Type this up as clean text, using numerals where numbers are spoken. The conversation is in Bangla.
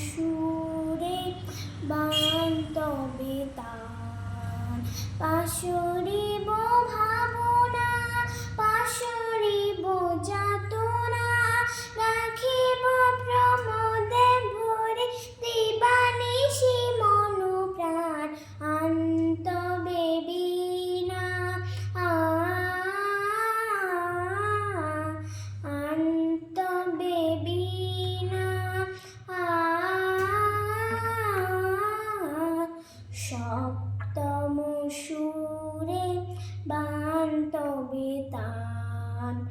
সুরে বান্তবে তান পাশরিব ভাবনা পাশরিব যাতনা রাখিব প্রমোদে ভরে দিবানিশি মন প্রাণ আন্তবে বীণা আন্তবে বীণা সপ্তম সুরে বান্তবে তান।